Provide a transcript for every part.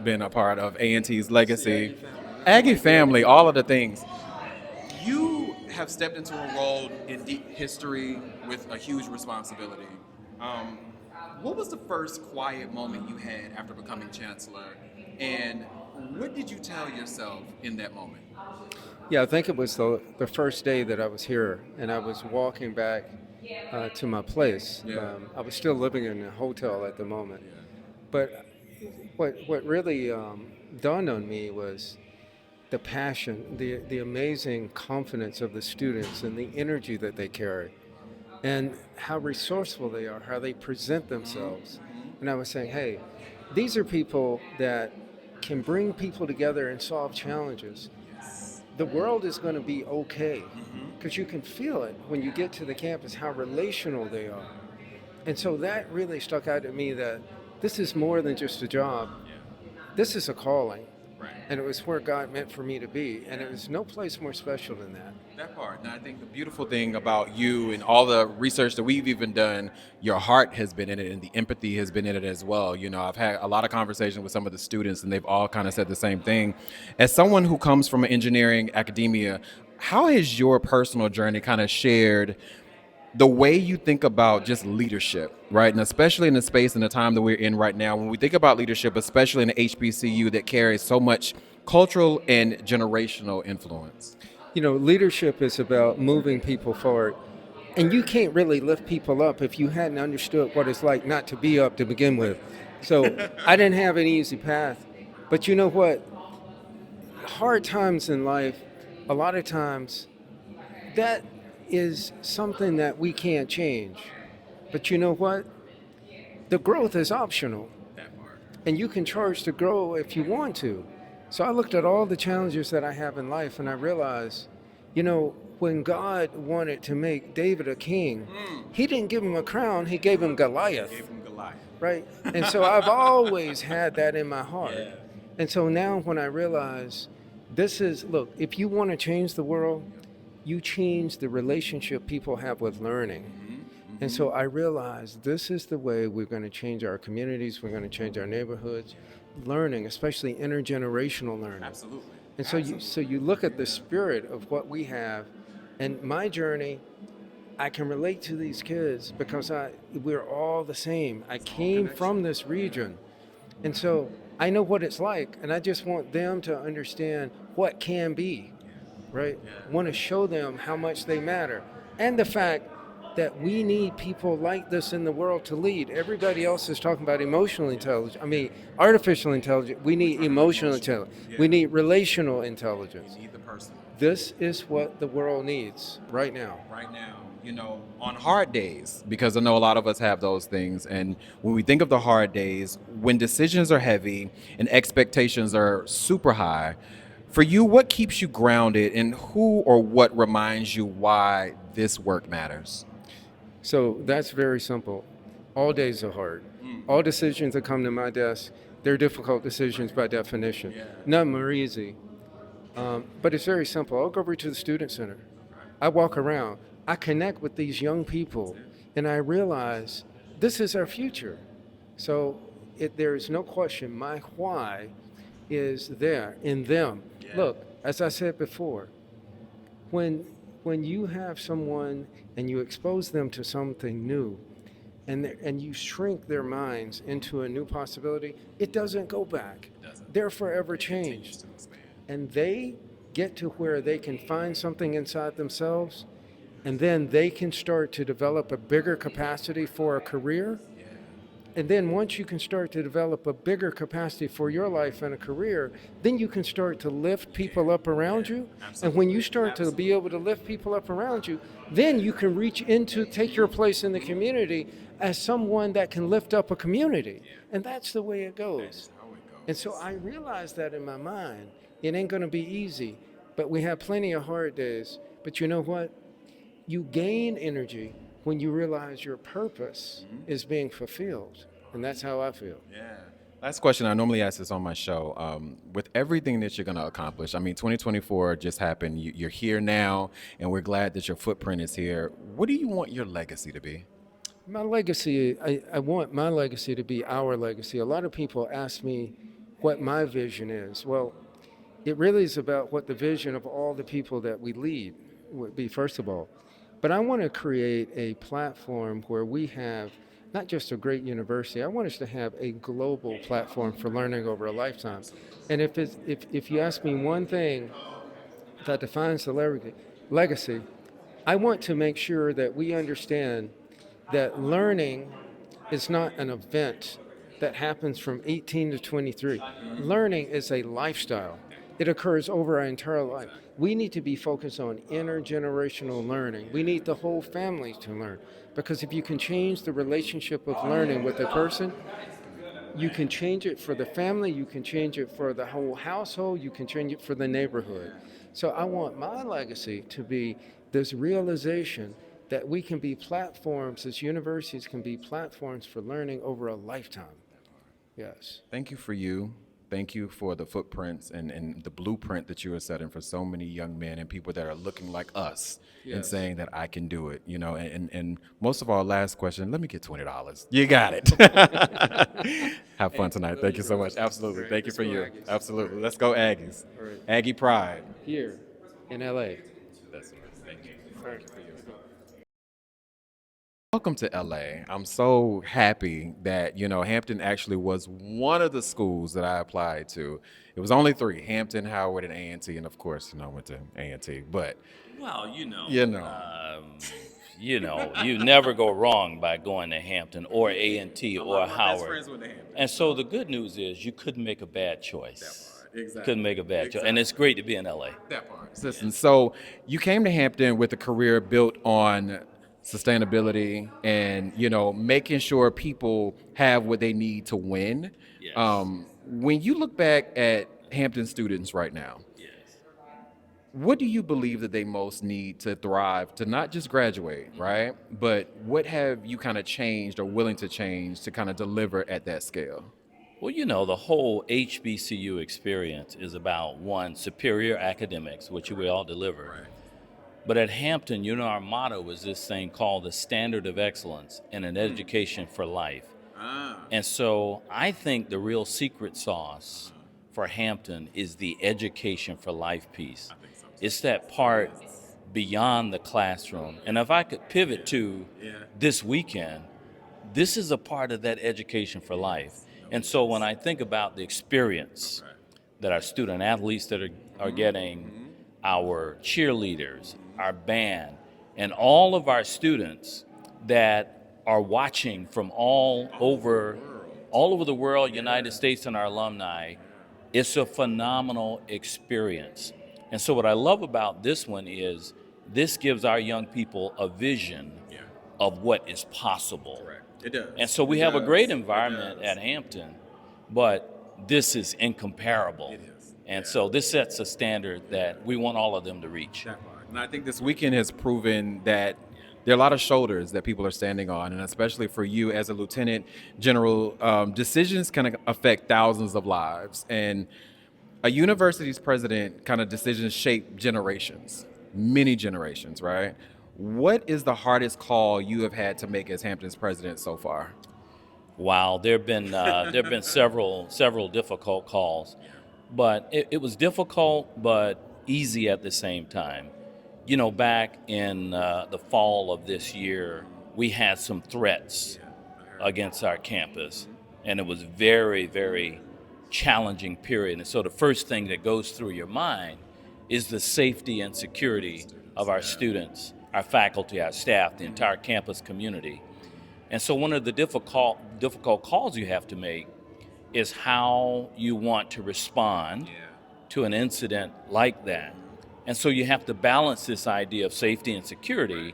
been a part of A&T's legacy. Aggie family, all of the things. You have stepped into a role in deep history with a huge responsibility. Um, what was the first quiet moment you had after becoming chancellor, and what did you tell yourself in that moment? Yeah, I think it was the first day that I was here, and I was walking back to my place. Yeah. I was still living in a hotel at the moment, Yeah. but what really dawned on me was the passion, the amazing confidence of the students, and the energy that they carry, and how resourceful they are, how they present themselves. And I was saying, hey, these are people that can bring people together and solve challenges. The world is going to be okay because you can feel it when you get to the campus how relational they are. And so that really stuck out to me that this is more than just a job. This is a calling. Right. And it was where God meant for me to be. And it was no place more special than that. That part. And I think the beautiful thing about you and all the research that we've even done, your heart has been in it and the empathy has been in it as well. You know, I've had a lot of conversations with some of the students and they've all kind of said the same thing. As someone who comes from engineering academia, how has your personal journey kind of shared the way you think about just leadership, right? And especially in the space and the time that we're in right now, when we think about leadership, especially in the HBCU that carries so much cultural and generational influence. You know, leadership is about moving people forward. And you can't really lift people up if you hadn't understood what it's like not to be up to begin with. So I didn't have an easy path. But you know what? Hard times in life, a lot of times, that is something that we can't change. But you know what? The growth is optional, That part. and you can charge to grow if you want to. So I looked at all the challenges that I have in life, and I realized, you know, when God wanted to make David a king, he didn't give him a crown, he gave him Goliath, Gave him Goliath. right? And so I've always had that in my heart. Yeah. And so now when I realize this is, look, if you want to change the world, you change the relationship people have with learning. And so I realized this is the way we're going to change our communities, we're going to change our neighborhoods, learning, especially intergenerational learning. Absolutely. And so you look at the spirit of what we have, and my journey, I can relate to these kids because we're all the same. I came from this region. And so I know what it's like, and I just want them to understand what can be, right? Want to show them how much they matter. And the fact that we need people like this in the world to lead. Everybody else is talking about emotional intelligence. I mean, artificial intelligence. We need emotional intelligence. We need relational intelligence. You need the person. This is what the world needs right now. Right now, you know, on hard days, because I know a lot of us have those things. And when we think of the hard days, when decisions are heavy and expectations are super high, for you, what keeps you grounded and who or what reminds you why this work matters? So that's very simple. All days are hard. All decisions that come to my desk, they're difficult decisions by definition. None of them are easy. But it's very simple. I'll go over to the student center. I walk around. I connect with these young people, and I realize this is our future. So there is no question. My why is there in them. Look, as I said before, when you have someone and you expose them to something new, and you shrink their minds into a new possibility, it doesn't go back. They're forever changed. And they get to where they can find something inside themselves, and then they can start to develop a bigger capacity for a career. And then once you can start to develop a bigger capacity for your life and a career, then you can start to lift people up around you. And when you start to be able to lift people up around you, then you can reach into, take your place in the community as someone that can lift up a community. And that's the way it goes. And so I realized that in my mind. It ain't going to be easy, but we have plenty of hard days. But you know what? You gain energy when you realize your purpose is being fulfilled. And that's how I feel. Yeah. Last question. I normally ask this on my show. With everything that you're going to accomplish, I mean, 2024 just happened. You're here now, and we're glad that your footprint is here. What do you want your legacy to be? My legacy, I want my legacy to be our legacy. A lot of people ask me, what my vision is. Well, it really is about what the vision of all the people that we lead would be, first of all. But I want to create a platform where we have not just a great university. I want us to have a global platform for learning over a lifetime. And if you ask me one thing that defines the legacy, I want to make sure that we understand that learning is not an event that happens from 18 to 23. Learning is a lifestyle. It occurs over our entire life. We need to be focused on intergenerational learning. We need the whole family to learn. Because if you can change the relationship of learning with a person, you can change it for the family, you can change it for the whole household, you can change it for the neighborhood. So I want my legacy to be this realization that we can be platforms, as universities can be platforms for learning over a lifetime. Yes. Thank you for you. Thank you for the footprints and the blueprint that you are setting for so many young men and people that are looking like us and Yes. saying that I can do it. And most of all, last question, let me get $20. You got it. Have fun tonight. Thank you so much. Absolutely. Thank you for you. Absolutely. Let's go Aggies. All right. Aggie pride. Here in LA. That's right. Thank you. Thank you for you. Welcome to LA. I'm so happy that, Hampton actually was one of the schools that I applied to. It was only three, Hampton, Howard, and A&T, and of course, I went to A&T, but, Well, you know. you never go wrong by going to Hampton or A&T or Howard. And so the good news is you couldn't make a bad choice. Exactly. Couldn't make a bad choice. And it's great to be in LA. That part. Listen, so you came to Hampton with a career built on sustainability and, making sure people have what they need to win. Yes. When you look back at Hampton students right now, Yes. what do you believe that they most need to thrive, to not just graduate, right? But what have you kind of changed or willing to change to kind of deliver at that scale? Well, the whole HBCU experience is about, one, superior academics, which we all deliver. Right. But at Hampton, our motto is this thing called the standard of excellence in an education for life. And so I think the real secret sauce for Hampton is the education for life piece. It's that part beyond the classroom. And if I could pivot to this weekend, this is a part of that education for life. And so when I think about the experience that our student athletes that are getting, our cheerleaders, our band, and all of our students that are watching from all over the world, United States, and our alumni, it's a phenomenal experience. And so what I love about this one is this gives our young people a vision of what is possible. Correct. It does. And so we have a great environment at Hampton, but this is incomparable. It is. And so this sets a standard that we want all of them to reach. That part. And I think this weekend has proven that there are a lot of shoulders that people are standing on, and especially for you as a lieutenant general, decisions can affect thousands of lives. And a university's president kind of decisions shape generations, many generations, right? What is the hardest call you have had to make as Hampton's president so far? Wow, there've been several difficult calls, but it was difficult but easy at the same time. Back in the fall of this year, we had some threats against our campus, and it was very, very challenging period. And so the first thing that goes through your mind is the safety and security of our students, our faculty, our staff, the entire campus community. And so one of the difficult calls you have to make is how you want to respond to an incident like that. And so you have to balance this idea of safety and security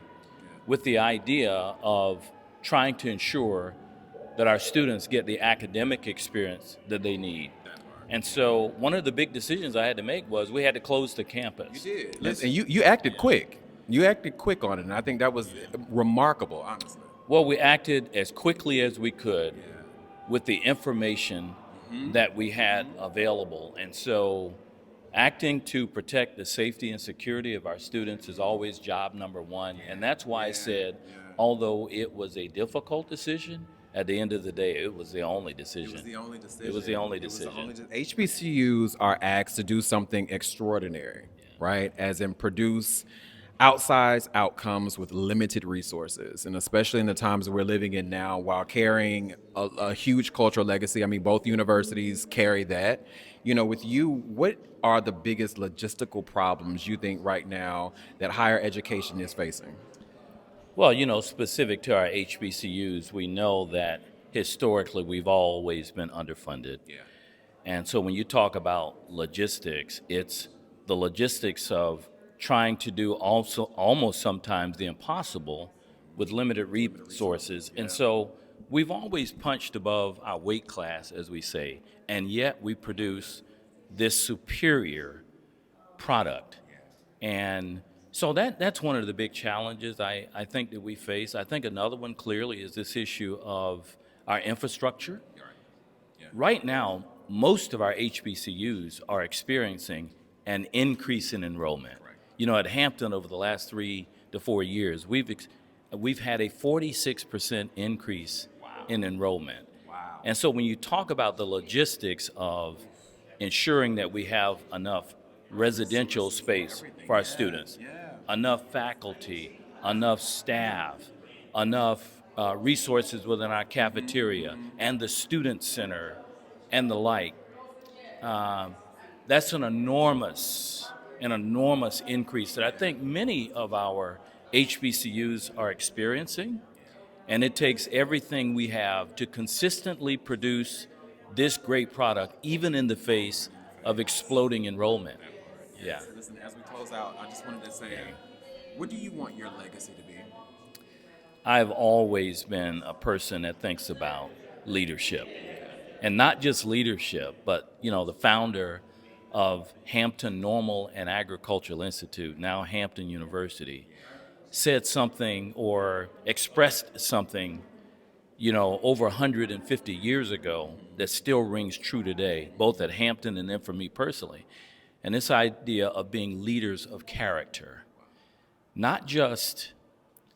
with the idea of trying to ensure that our students get the academic experience that they need. And so one of the big decisions I had to make was we had to close the campus. You did. And you acted quick. You acted quick on it, and I think that was remarkable, honestly. Well, we acted as quickly as we could with the information that we had available. And so acting to protect the safety and security of our students is always job number one. And that's why I said, although it was a difficult decision, at the end of the day, it was the only decision. It was the only decision. It was the only decision. HBCUs are asked to do something extraordinary, right? As in produce outsized outcomes with limited resources. And especially in the times we're living in now, while carrying a huge cultural legacy. I mean, both universities carry that. You know, with you, what are the biggest logistical problems you think right now that higher education is facing? Well, specific to our HBCUs, we know that historically we've always been underfunded. Yeah. And so when you talk about logistics, it's the logistics of trying to do also almost sometimes the impossible with limited resources. And so we've always punched above our weight class, as we say, and yet we produce this superior product. And so that's one of the big challenges I think that we face. I think another one clearly is this issue of our infrastructure. Right now, most of our HBCUs are experiencing an increase in enrollment. At Hampton over the last 3 to 4 years, we've had a 46% increase in enrollment. Wow. And so when you talk about the logistics of ensuring that we have enough residential space for our students, enough faculty, enough staff, enough resources within our cafeteria and the student center and the like, that's an enormous increase that I think many of our HBCUs are experiencing. And it takes everything we have to consistently produce this great product, even in the face of exploding enrollment. Yeah. Listen, as we close out, I just wanted to say, what do you want your legacy to be? I've always been a person that thinks about leadership. And not just leadership, but, the founder of Hampton Normal and Agricultural Institute, now Hampton University, said something or expressed something, over 150 years ago that still rings true today, both at Hampton and then for me personally. And this idea of being leaders of character, not just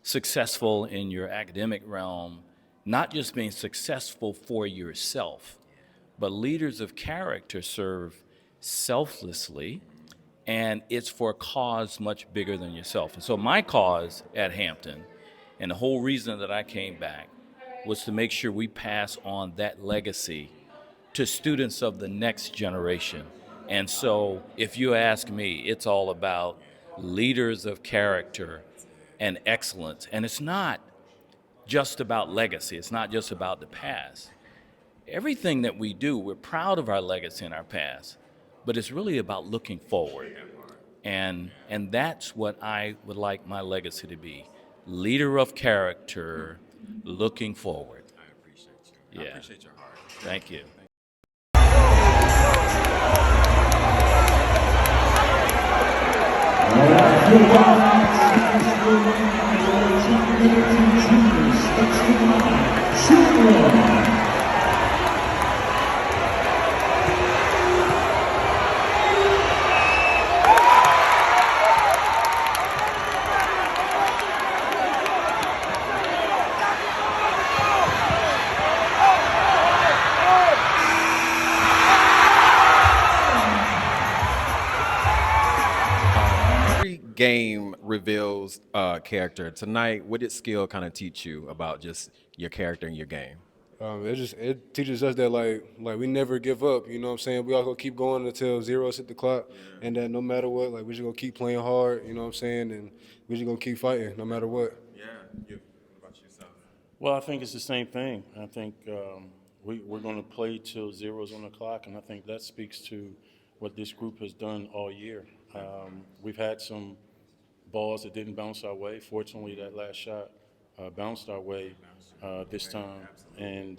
successful in your academic realm, not just being successful for yourself, but leaders of character serve selflessly, and it's for a cause much bigger than yourself. And so my cause at Hampton, and the whole reason that I came back, was to make sure we pass on that legacy to students of the next generation. And so if you ask me, it's all about leaders of character and excellence. And it's not just about legacy. It's not just about the past. Everything that we do, we're proud of our legacy and our past, but it's really about looking forward. And that's what I would like my legacy to be. Leader of character, looking forward. I appreciate you. I appreciate your heart. Thank you. Every game reveals character. Tonight, what did skill kind of teach you about just your character and your game? It teaches us that like we never give up. You know what I'm saying? We all gonna keep going until zeros hit the clock, and that no matter what, like we just gonna keep playing hard. You know what I'm saying? And we just gonna keep fighting no matter what. Yeah. What about yourself? Well, I think it's the same thing. I think we're going to play till zeros on the clock, and I think that speaks to what this group has done all year. We've had some balls that didn't bounce our way. Fortunately, that last shot bounced our way this time. And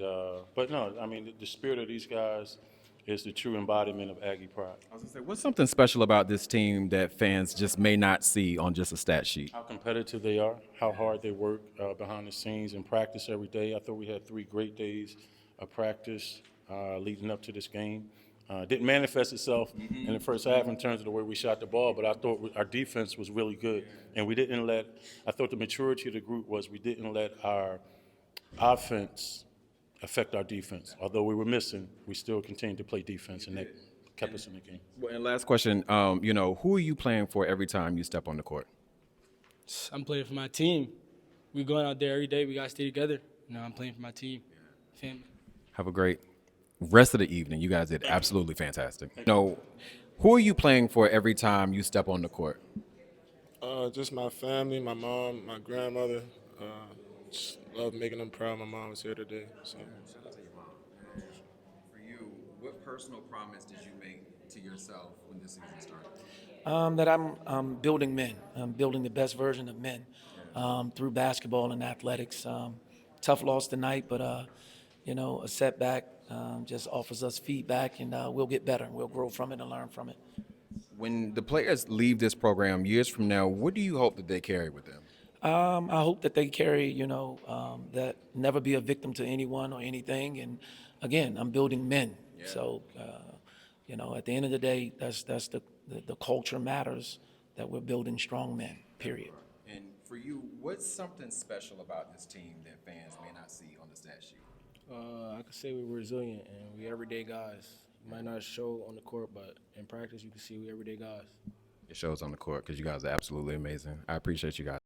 but no, I mean the spirit of these guys is the true embodiment of Aggie pride. I was gonna say, what's something special about this team that fans just may not see on just a stat sheet? How competitive they are, how hard they work behind the scenes and practice every day. I thought we had 3 great days of practice leading up to this game. Didn't manifest itself in the first half in terms of the way we shot the ball, but I thought our defense was really good. And we didn't let, I thought the maturity of the group was we didn't let our offense affect our defense. Although we were missing, we still continued to play defense, and that kept us in the game. Well, and last question, who are you playing for every time you step on the court? I'm playing for my team. We going out there every day. We got to stay together. I'm playing for my team, family. Have a great rest of the evening. You guys did absolutely fantastic. Who are you playing for every time you step on the court? Just my family, my mom, my grandmother. Just love making them proud. My mom was here today. So. Shout out to your mom. For you, what personal promise did you make to yourself when this season started? That I'm building men. I'm building the best version of men through basketball and athletics. Tough loss tonight, but a setback just offers us feedback, and we'll get better. We'll grow from it and learn from it. When the players leave this program years from now, what do you hope that they carry with them? I hope that they carry, that never be a victim to anyone or anything. And again, I'm building men. Yeah. So, at the end of the day, that's the culture matters, that we're building strong men, period. And for you, what's something special about this team that fans may not see on the stat sheet? I could say we're resilient and we everyday guys. Might not show on the court, but in practice you can see we everyday guys. It shows on the court because you guys are absolutely amazing. I appreciate you guys.